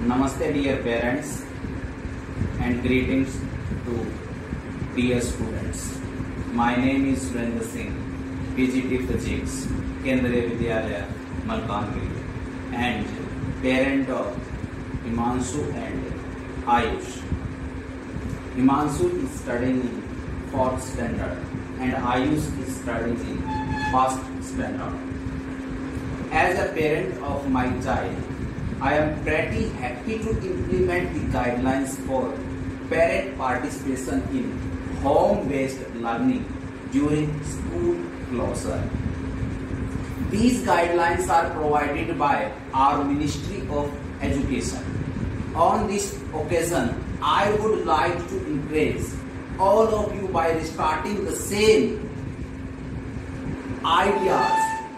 Namaste dear parents and greetings to dear students. My name is Surendra Singh, PGT Physics, Kendriya Vidyalaya, Malkansgiri, and parent of Himanshu and Ayush. Himanshu is studying in 4th standard and Ayush is studying in 1st standard. As a parent of my child, I am pretty happy to implement the guidelines for parent participation in home-based learning during school closure. These guidelines are provided by our Ministry of Education. On this occasion, I would like to encourage all of you by restarting the same ideas.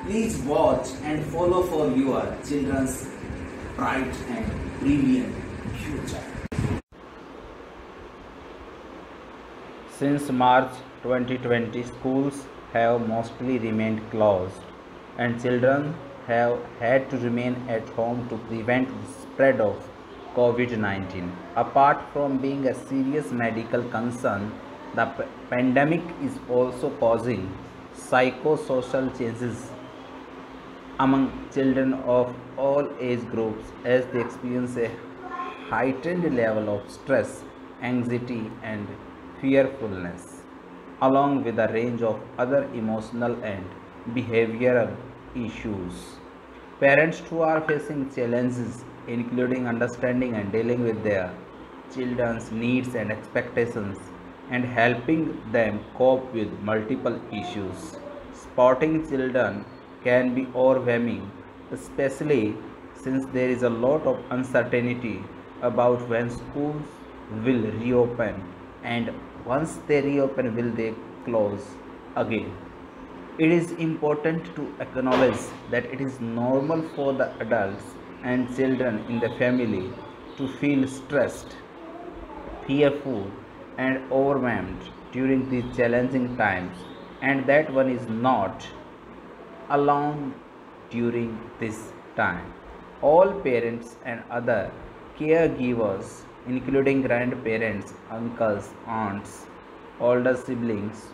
Please watch and follow for your children's bright and brilliant future. Since March 2020, schools have mostly remained closed and children have had to remain at home to prevent the spread of COVID-19. Apart from being a serious medical concern, the pandemic is also causing psychosocial changes among children of all age groups as they experience a heightened level of stress, anxiety, and fearfulness, along with a range of other emotional and behavioral issues. Parents who are facing challenges, including understanding and dealing with their children's needs and expectations, and helping them cope with multiple issues. Spotting children can be overwhelming, especially since there is a lot of uncertainty about when schools will reopen and once they reopen will they close again. It is important to acknowledge that it is normal for the adults and children in the family to feel stressed, fearful, and overwhelmed during these challenging times, and that one is not alone during this time. All parents and other caregivers, including grandparents, uncles, aunts, older siblings,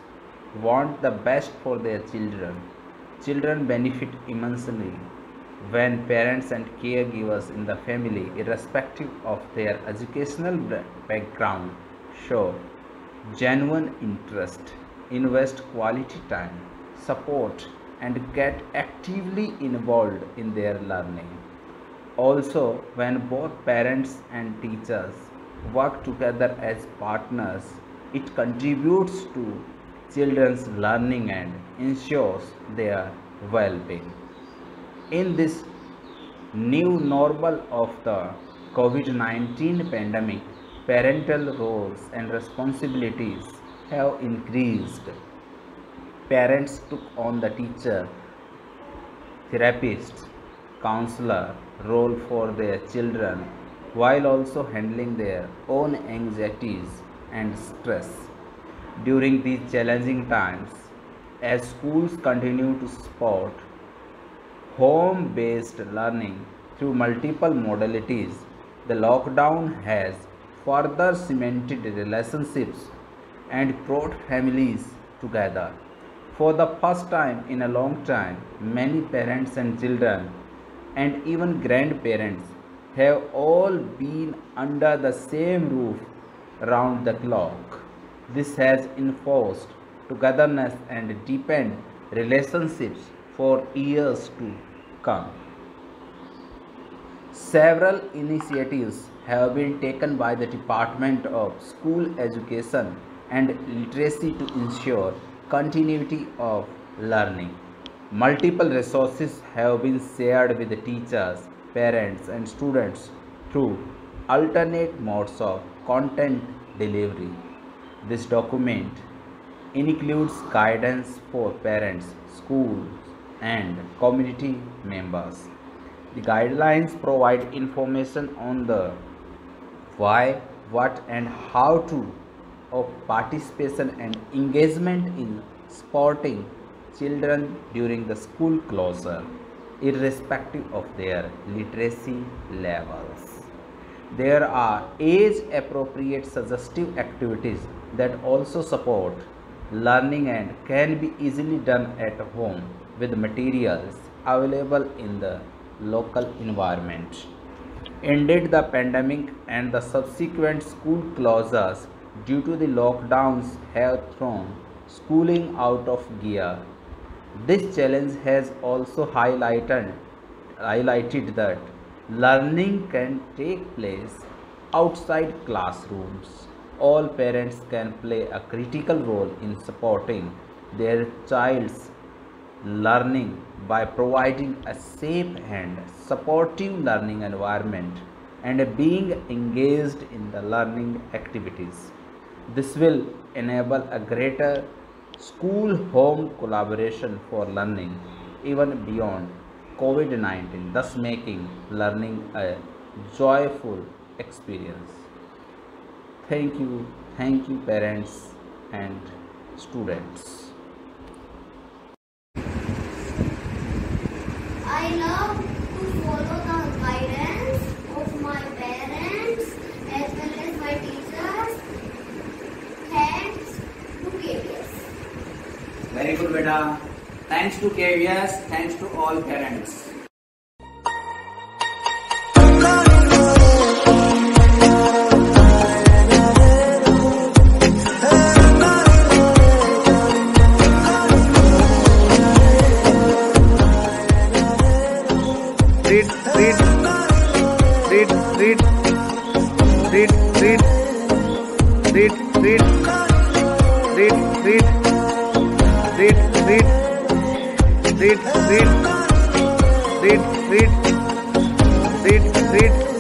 want the best for their children. Children benefit immensely when parents and caregivers in the family, irrespective of their educational background, show genuine interest, invest quality time, support, and get actively involved in their learning. Also, when both parents and teachers work together as partners, it contributes to children's learning and ensures their well-being. In this new normal of the COVID-19 pandemic, parental roles and responsibilities have increased. Parents took on the teacher, therapist, counselor role for their children while also handling their own anxieties and stress. During these challenging times, as schools continue to support home based learning through multiple modalities, the lockdown has further cemented relationships and brought families together. For the first time in a long time, many parents and children and even grandparents have all been under the same roof round the clock. This has enforced togetherness and deepened relationships for years to come. Several initiatives have been taken by the Department of School Education and Literacy to ensure continuity of learning. Multiple resources have been shared with the teachers, parents, and students through alternate modes of content delivery. This document includes guidance for parents, schools, and community members. The guidelines provide information on the why, what, and how to of participation and engagement in supporting children during the school closure, irrespective of their literacy levels. There are age-appropriate suggestive activities that also support learning and can be easily done at home with materials available in the local environment. Indeed, the pandemic and the subsequent school closures due to the lockdowns have thrown schooling out of gear. This challenge has also highlighted that learning can take place outside classrooms. All parents can play a critical role in supporting their child's learning by providing a safe and supportive learning environment and being engaged in the learning activities. This will enable a greater school home collaboration for learning even beyond COVID 19, thus making learning a joyful experience. Thank you, parents and students. I love to follow the guidance of my parents as well as my teachers. Thanks to KVS. Very good, beta. Thanks to KVS, thanks to all parents. Read, read, read, read, read, read, read, read, read, read, read, read, read, read, read, read, read, read,